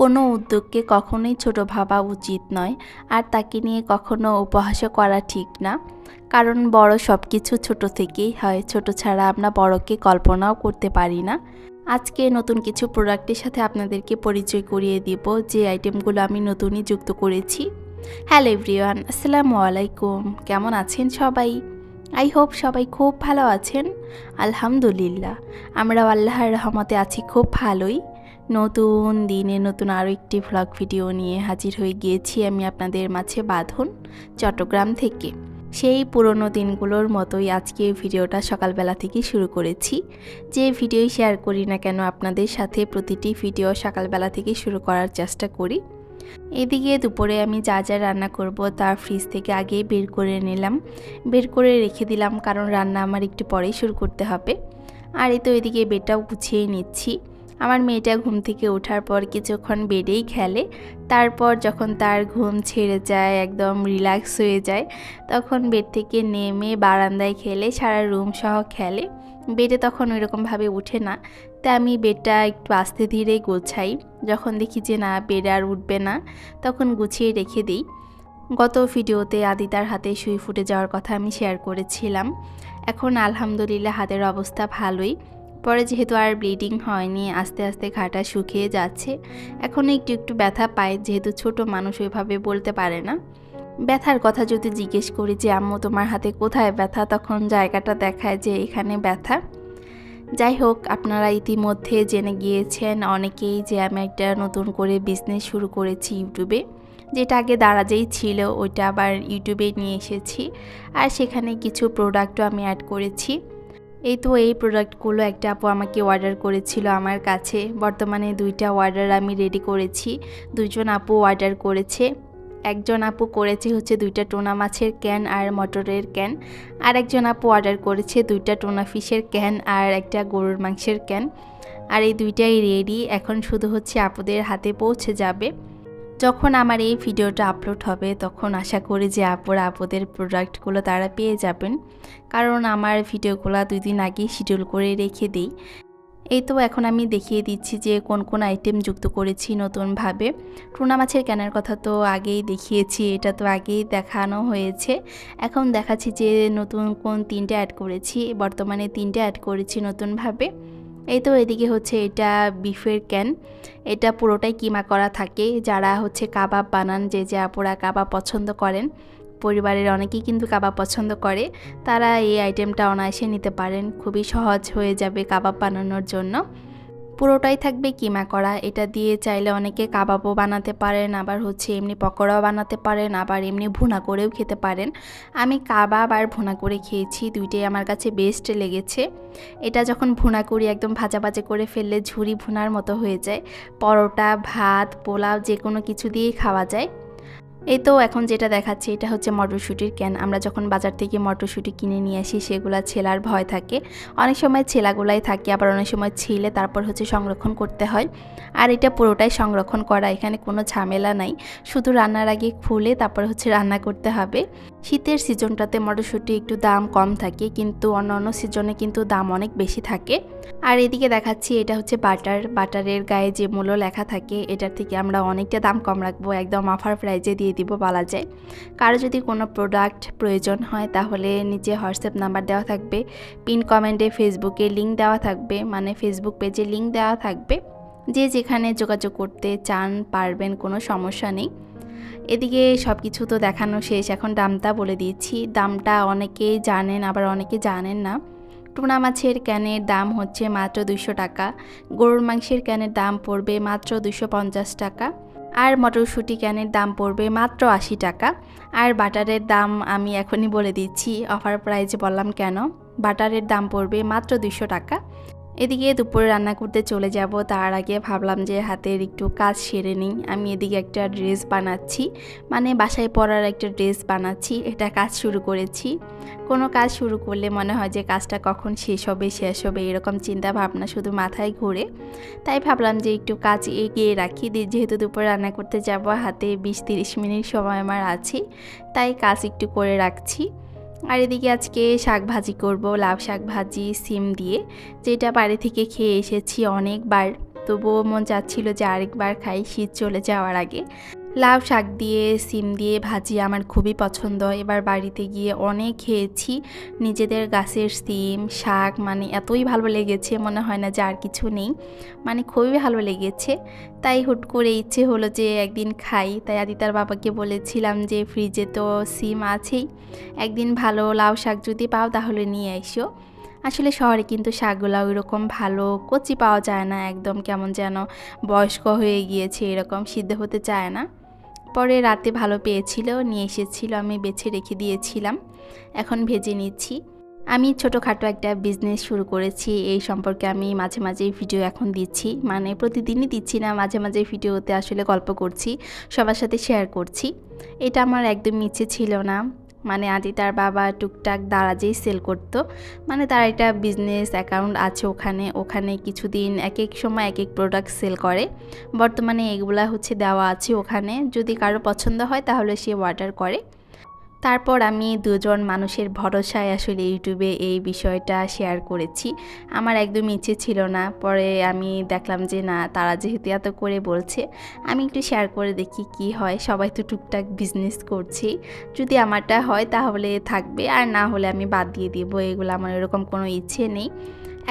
কোনো উদ্যোগকে কখনোই ছোট ভাবা উচিত নয়, আর তাকে নিয়ে কখনো উপহাসও করা ঠিক না। কারণ বড় সব কিছু ছোট থেকেই হয়, ছোট ছাড়া আমরা বড়কে কল্পনাও করতে পারি না। আজকে নতুন কিছু প্রোডাক্টের সাথে আপনাদেরকে পরিচয় করিয়ে দিব, যে আইটেমগুলো আমি নতুনই যুক্ত করেছি। হ্যালো এভরিওয়ান, আসসালামু আলাইকুম। কেমন আছেন সবাই? আই হোপ সবাই খুব ভালো আছেন। আলহামদুলিল্লাহ, আমরাও আল্লাহর রহমতে আছি খুব ভালোই। নতুন দিনে নতুন আরও একটি ভ্লগ ভিডিও নিয়ে হাজির হয়ে গিয়েছি আমি আপনাদের মাঝে বাঁধন, চট্টগ্রাম থেকে। সেই পুরনো দিনগুলোর মতোই আজকে ভিডিওটা সকালবেলা থেকে শুরু করেছি। যে ভিডিওই শেয়ার করি না কেন আপনাদের সাথে প্রতিটি ভিডিও সকালবেলা থেকে শুরু করার চেষ্টা করি। এদিকে দুপুরে আমি যা যা রান্না করব তার ফ্রিজ থেকে আগেই বের করে নিলাম, বের করে রেখে দিলাম, কারণ রান্না আমার একটু পরেই শুরু করতে হবে। আর এই তো এদিকে বেডটাও গুছিয়ে নিচ্ছি। আমার মেয়েটা ঘুম থেকে ওঠার পর কিছুক্ষণ বেডেই খেলে, তারপর যখন তার ঘুম ছেড়ে যায়, একদম রিল্যাক্স হয়ে যায়, তখন বেড থেকে নেমে বারান্দায় খেলে, সারা রুম সহ খেলে। বেডে তখন ওইরকমভাবে উঠে না, তাই আমি বেডটা একটু আস্তে ধীরে গোছাই। যখন দেখি যে না, বেড আর উঠবে না, তখন গুছিয়ে রেখে দিই। গত ভিডিওতে আদিতার হাতে সুই ফুটে যাওয়ার কথা আমি শেয়ার করেছিলাম। এখন আলহামদুলিল্লাহ হাতের অবস্থা ভালোই। পরে যেহেতু আর ব্লিডিং হয়নি, আস্তে আস্তে ঘাটা শুকিয়ে যাচ্ছে। এখন একটু একটু ব্যথা পায়, যেহেতু ছোট মানুষ ওইভাবে বলতে পারে না। ব্যথার কথা যদি জিজ্ঞেস করি যে আম্মু তোমার হাতে কোথায় ব্যথা, তখন জায়গাটা দেখায় যে এখানে ব্যথা। যাই হোক, আপনারা ইতিমধ্যে জেনে গিয়েছেন অনেকেই যে আমি একটা নতুন করে বিজনেস শুরু করেছি ইউটিউবে। যেটা আগে দারাজেই ছিল, ওইটা আবার ইউটিউবে নিয়ে এসেছি। আর সেখানে কিছু প্রোডাক্টও আমি অ্যাড করেছি। এই তো এই প্রোডাক্টগুলো একটা আপু আমাকে অর্ডার করেছিল আমার কাছে। বর্তমানে 2টা অর্ডার আমি রেডি করেছি। 2জন আপু অর্ডার করেছে। একজন আপু করেছে হচ্ছে 2টা টুনা মাছের ক্যান আর মটরের ক্যান। আর একজন আপু অর্ডার করেছে 2টা টুনা ফিশের ক্যান আর একটা গরুর মাংসের ক্যান। আর এই 2টাই রেডি, এখন শুধু হচ্ছে আপুদের হাতে পৌঁছে যাবে। যখন আমার এই ভিডিওটা আপলোড হবে তখন আশা করি যে আপুদের প্রোডাক্টগুলো তারা পেয়ে যাবেন, কারণ আমার ভিডিওগুলো 2 দিন আগেই শিডিউল করে রেখে দিই। এই তো এখন আমি দেখিয়ে দিচ্ছি যে কোন কোন আইটেম যুক্ত করেছি নতুনভাবে। টুনা মাছের ক্যানের কথা তো আগেই দেখিয়েছি, এটা তো আগেই দেখানো হয়েছে। এখন দেখাচ্ছি যে নতুন কোন 3টে অ্যাড করেছি। বর্তমানে 3টে অ্যাড করেছি নতুনভাবে। এই তো এদিকে হচ্ছে এটা বিফের ক্যান। এটা পুরোটাই কিমা করা থাকে। যারা হচ্ছে কাবাব বানান, যে আপুরা কাবাব পছন্দ করেন, পরিবারের অনেকেই কিন্তু কাবাব পছন্দ করে, তারা এই আইটেমটা অনায়াসে নিতে পারেন। খুবই সহজ হয়ে যাবে কাবাব বানানোর জন্য। পুরোটাই থাকবে কিমা করা। এটা দিয়ে চাইলে অনেকে কাবাবও বানাতে পারেন, আবার হচ্ছে এমনি পকোড়াও বানাতে পারেন, আবার এমনি ভুনা করেও খেতে পারেন। আমি কাবাব আর ভুনা করে খেয়েছি, 2টাই আমার কাছে বেস্ট লেগেছে। এটা যখন ভুনা করি একদম ভাজা ভাজা করে ফেললে ঝুরি ভুনার মতো হয়ে যায়। পরোটা, ভাত, পোলাও যে কোনো কিছু দিয়েই খাওয়া যায়। এই তো এখন যেটা দেখাচ্ছি এটা হচ্ছে মটরশুঁটির ক্যান। আমরা যখন বাজার থেকে মটরশুঁটি কিনে নিয়ে আসি, সেগুলা ছেলার ভয় থাকে। অনেক সময় ছেলাগুলাই থাকে, আবার অনেক সময় ছিলে তারপর হচ্ছে সংরক্ষণ করতে হয়। আর এটা পুরোটাই সংরক্ষণ করা, এখানে কোনো ঝামেলা নাই। শুধু রান্নার আগে খুলে তারপর হচ্ছে রান্না করতে হবে। শীতের সিজনটাতে মটরশুঁটি একটু দাম কম থাকে, কিন্তু অন্য সিজনে কিন্তু দাম অনেক বেশি থাকে। আর এদিকে দেখাচ্ছি এটা হচ্ছে বাটার। বাটারের গায়ে যে মূল্য লেখা থাকে, এটার থেকে আমরা অনেকটা দাম কম রাখবো, একদম অফার প্রাইজে দিয়ে দিব বলা যায়। কারো যদি কোনো প্রোডাক্ট প্রয়োজন হয় তাহলে নিচে হোয়াটসঅ্যাপ নাম্বার দেওয়া থাকবে, পিন কমেন্টে ফেসবুকে লিঙ্ক দেওয়া থাকবে, মানে ফেসবুক পেজে লিঙ্ক দেওয়া থাকবে। যে যেখানে যোগাযোগ করতে চান পারবেন, কোনো সমস্যা নেই। এদিকে সব কিছু তো দেখানো শেষ, এখন দামটা বলে দিচ্ছি। দামটা অনেকেই জানেন, আবার অনেকে জানেন না। টুনা মাছের ক্যানের দাম হচ্ছে মাত্র 200 টাকা, গরুর মাংসের ক্যানের দাম পড়বে মাত্র 250 টাকা, আর মটরশুঁটি ক্যানের দাম পড়বে মাত্র 80 টাকা। আর বাটারের দাম আমি এখনই বলে দিচ্ছি, অফার প্রাইজে বললাম কেন। বাটারের দাম পড়বে মাত্র 200 টাকা। এদিকে দুপুরে রান্না করতে চলে যাব, তার আগে ভাবলাম যে হাতের একটু কাজ সেরে নিই। আমি এদিকে একটা ড্রেস বানাচ্ছি, মানে বাসায় পরার একটা ড্রেস বানাচ্ছি। এটা কাজ শুরু করেছি। কোনো কাজ শুরু করলে মনে হয় যে কাজটা কখন শেষ হবে এরকম চিন্তা ভাবনা শুধু মাথায় ঘুরে। তাই ভাবলাম যে একটু কাজ এগিয়ে রাখি, যেহেতু দুপুরে রান্না করতে যাব, হাতে 20-30 মিনিট সময় আমার আছে, তাই কাজ একটু করে রাখছি। আর এদিকে আজকে শাক ভাজি করব, লাউ শাক ভাজি সিম দিয়ে, যেটা বাড়ি থেকে খেয়ে এসেছি অনেকবার। তবুও মন চাচ্ছিল যে আরেকবার খাই শীত চলে যাওয়ার আগে। লাউ শাক দিয়ে সিম দিয়ে ভাজি আমার খুবই পছন্দ। এবার বাড়িতে গিয়ে অনেক খেয়েছি। নিজেদের গাছের সিম শাক মানে এতই ভালো লেগেছে, মনে হয় না যে আর কিছু নেই, মানে খুবই ভালো লেগেছে। তাই হুট করে ইচ্ছে হলো যে একদিন খাই। তাই আদিতার বাবাকে বলেছিলাম যে ফ্রিজে তো সিম আছেই, একদিন ভালো লাউ শাক যদি পাও তাহলে নিয়ে এসো। আসলে শহরে কিন্তু শাকগুলো ওইরকম ভালো কচি পাওয়া যায় না, একদম কেমন যেন বয়স্ক হয়ে গিয়েছে, এরকম সিদ্ধ হতে চায় না। পরে রাতে ভালো পেয়েছিল, নিয়ে এসেছিল, আমি বেছে রেখে দিয়েছিলাম, এখন ভেজে নিচ্ছি। আমি ছোটোখাটো একটা বিজনেস শুরু করেছি, এই সম্পর্কে আমি মাঝে মাঝে ভিডিও এখন দিচ্ছি, মানে প্রতিদিনই দিচ্ছি না, মাঝে মাঝে ভিডিওতে আসলে গল্প করছি, সবার সাথে শেয়ার করছি। এটা আমার একদম ইচ্ছে ছিল না, মানে আদি তার বাবা টুকটাক দারাজেই সেল করতো, মানে তার একটা বিজনেস অ্যাকাউন্ট আছে ওখানে, ওখানে কিছুদিন এক এক সময় এক এক প্রোডাক্ট সেল করে। বর্তমানে এগুলা হচ্ছে দেওয়া আছে ওখানে, যদি কারো পছন্দ হয় তাহলে সে অর্ডার করে। তারপর আমি দুজন মানুষের ভরসায় আসলে ইউটিউবে এই বিষয়টা শেয়ার করেছি। আমার একদম ইচ্ছে ছিল না, পরে আমি দেখলাম যে না, তারা যেহেতু এত করে বলছে আমি একটু শেয়ার করে দেখি কি হয়। সবাই তো টুকটাক বিজনেস করছি, যদি আমারটা হয় তাহলে থাকবে, আর না হলে আমি বাদ দিয়ে দিব, এগুলো আমার এরকম কোনো ইচ্ছে নেই।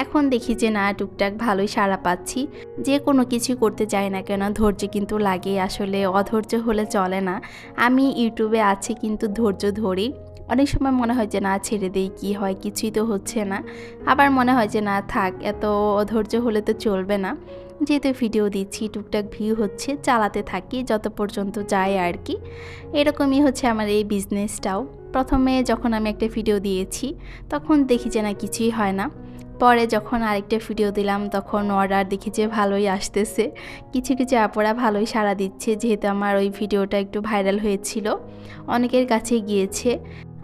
এখন দেখি যে না, টুকটাক ভালোই সাড়া পাচ্ছি। যে কোনো কিছু করতে যাই না কেন ধৈর্য কিন্তু লাগে, আসলে অধৈর্য হলে চলে না। আমি ইউটিউবে আছি কিন্তু ধৈর্য ধরি। অনেক সময় মনে হয় যে না, ছেড়ে দেই, কী হয়, কিছুই তো হচ্ছে না। আবার মনে হয় যে না থাক, এত অধৈর্য হলে তো চলবে না। যেহেতু ভিডিও দিচ্ছি, টুকটাক ভিউ হচ্ছে, চালাতে থাকি যত পর্যন্ত যায় আর কি। এরকমই হচ্ছে আমার এই বিজনেসটাও। প্রথমে যখন আমি একটা ভিডিও দিয়েছি তখন দেখি যে না, কিছুই হয় না। পরে যখন আরেকটা ভিডিও দিলাম তখন অর্ডার দেখি যে ভালোই আসতেছে, কিছু কিছু আপুরা ভালোই সাড়া দিচ্ছে, যেহেতু আমার ওই ভিডিওটা একটু ভাইরাল হয়েছিল, অনেকের কাছে গিয়েছে।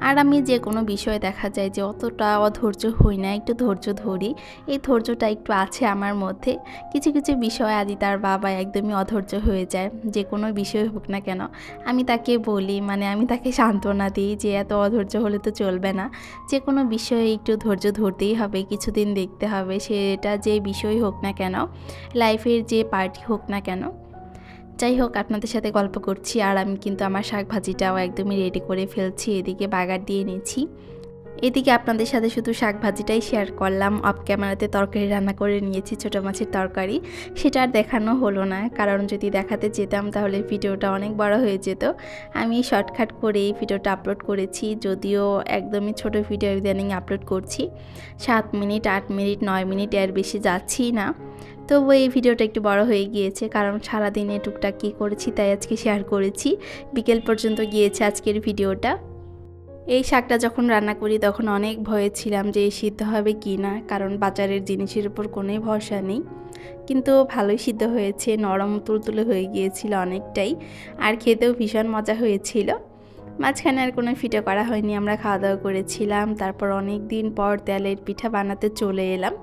আর আমি যে কোনো বিষয় দেখা যায় যে অতটা অধৈর্য হই না, একটু ধৈর্য ধরি, এই ধৈর্যটা একটু আছে আমার মধ্যে। কিছু কিছু বিষয় আদি তার বাবা একদমই অধৈর্য হয়ে যায়, যে কোনো বিষয় হোক না কেন আমি তাকে বলি, মানে আমি তাকে সান্ত্বনা দিই যে এত অধৈর্য হলে তো চলবে না, যে কোনো বিষয়ে একটু ধৈর্য ধরতেই হবে, কিছুদিন দেখতে হবে, সেটা যে বিষয় হোক না কেন, লাইফের যে পার্টি হোক না কেন। যাই হোক, আপনাদের সাথে গল্প করছি আর আমি কিন্তু আমার শাক ভাজিটাও একদমই রেডি করে ফেলছি, এদিকে বাগার দিয়ে নিয়েছি। এদিকে আপনাদের সাথে শুধু শাক ভাজিটাই শেয়ার করলাম, অফ ক্যামেরাতে তরকারি রান্না করে নিয়েছি, ছোটো মাছের তরকারি, সেটা আর দেখানো হলো না, কারণ যদি দেখাতে যেতাম তাহলে ভিডিওটা অনেক বড় হয়ে যেত। আমি শর্টকাট করে এই ভিডিওটা আপলোড করেছি, যদিও একদমই ছোট ভিডিও ইদানিং আপলোড করছি, 7 মিনিট 8 মিনিট 9 মিনিট এর বেশি যাচ্ছি না। তবু এই ভিডিওটা একটু বড় হয়ে গিয়েছে, কারণ সারাদিনে টুকটাক কী করেছি তাই আজকে শেয়ার করেছি। বিকেল পর্যন্ত গিয়েছে আজকের ভিডিওটা। এই শাকটা যখন রান্না করি তখন অনেক ভয়ে ছিলাম যে সিদ্ধ হবে কি না, কারণ বাজারের জিনিসের উপর কোনোই ভরসা নেই। কিন্তু ভালোই সিদ্ধ হয়েছে, নরম তুলতুলে হয়ে গিয়েছিল অনেকটাই, আর খেতেও ভীষণ মজা হয়েছিল। মাঝখানে আর কোনো ফিটে করা হয়নি, আমরা খাওয়া দাওয়া করেছিলাম। তারপর অনেক দিন পর তেলের পিঠা বানাতে চলে এলাম।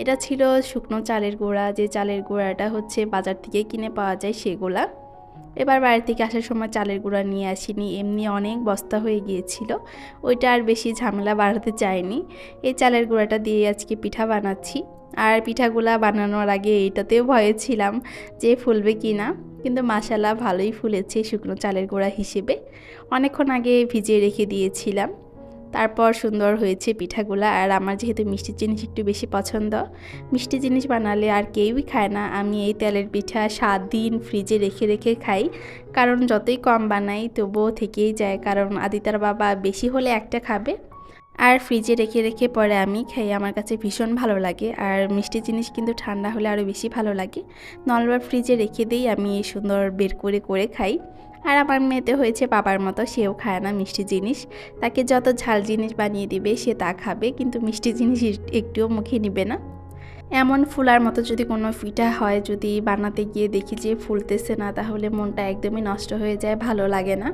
এটা ছিল শুকনো চালের গুঁড়া, যে চালের গুঁড়াটা হচ্ছে বাজার থেকে কিনে পাওয়া যায় সেগুলা। এবার বাড়ি থেকে আসার সময় চালের গুঁড়া নিয়ে আসিনি, এমনি অনেক বস্তা হয়ে গিয়েছিল, ওইটা আর বেশি ঝামেলা বাড়াতে চাইনি। এই চালের গুঁড়াটা দিয়ে আজকে পিঠা বানাচ্ছি। আর পিঠাগুলা বানানোর আগে এইটাতেও ভয়ে ছিলাম যে ফুলবে কি না, কিন্তু মাশাআল্লাহ ভালোই ফুলেছে শুকনো চালের গুঁড়া হিসেবে। অনেকক্ষণ আগে ভিজিয়ে রেখে দিয়েছিলাম, তারপর সুন্দর হয়েছে পিঠাগুলা। আর আমার যেহেতু মিষ্টি জিনিস একটু বেশি পছন্দ, মিষ্টি জিনিস বানালে আর কেউই খায় না, আমি এই তেলের পিঠা 7 দিন ফ্রিজে রেখে রেখে খাই, কারণ যতই কম বানাই তবুও থেকেই যায়, কারণ আদিতার বাবা বেশি হলে একটা খাবে, আর ফ্রিজে রেখে রেখে পরে আমি খাই, আমার কাছে ভীষণ ভালো লাগে। আর মিষ্টি জিনিস কিন্তু ঠান্ডা হলে আরও বেশি ভালো লাগে। নলবার ফ্রিজে রেখে দিই আমি, সুন্দর বের করে করে খাই। আর আমার মেয়েতে হয়েছে বাবার মতো, সেও খায় না মিষ্টি জিনিস, তাকে যত ঝাল জিনিস বানিয়ে দিবে সে তা খাবে, কিন্তু মিষ্টি জিনিস একটুও মুখে নিবে না। এমন ফুলার মতো যদি কোনো পিঠা হয়, যদি বানাতে গিয়ে দেখি যে ফুলতেছে না, তাহলে মনটা একদমই নষ্ট হয়ে যায়, ভালো লাগে না।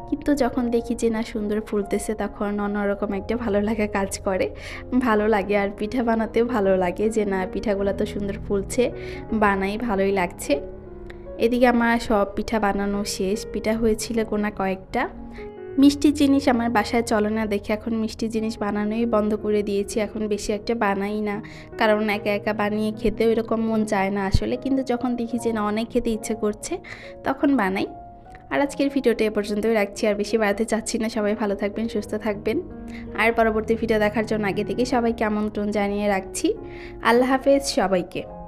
কিন্তু যখন দেখি যে না সুন্দর ফুলতেছে, তখন অন্যরকম একটা ভালো লাগা কাজ করে, ভালো লাগে। আর পিঠা বানাতেও ভালো লাগে যে না, পিঠাগুলো তো সুন্দর ফুলছে, বানাই ভালোই লাগছে। এদিকে আমার সব পিঠা বানানো শেষ, পিঠা হয়েছিল গোনা কয়েকটা। মিষ্টি জিনিস আমার বাসায় চলে না দেখে এখন মিষ্টি জিনিস বানানোই বন্ধ করে দিয়েছি। এখন বেশি একটা বানাই না, কারণ একা একা বানিয়ে খেতেও এরকম মন চায় না আসলে। কিন্তু যখন দেখি যে না অনেক খেতে ইচ্ছে করছে তখন বানাই। আর আজকের ভিডিওটা এ পর্যন্তই রাখছি, আর বেশি বাড়াতে চাচ্ছি না। সবাই ভালো থাকবেন, সুস্থ থাকবেন। আর পরবর্তী ভিডিও দেখার জন্য আগে থেকে সবাইকে আমন্ত্রণ জানিয়ে রাখছি। আল্লাহ হাফেজ সবাইকে।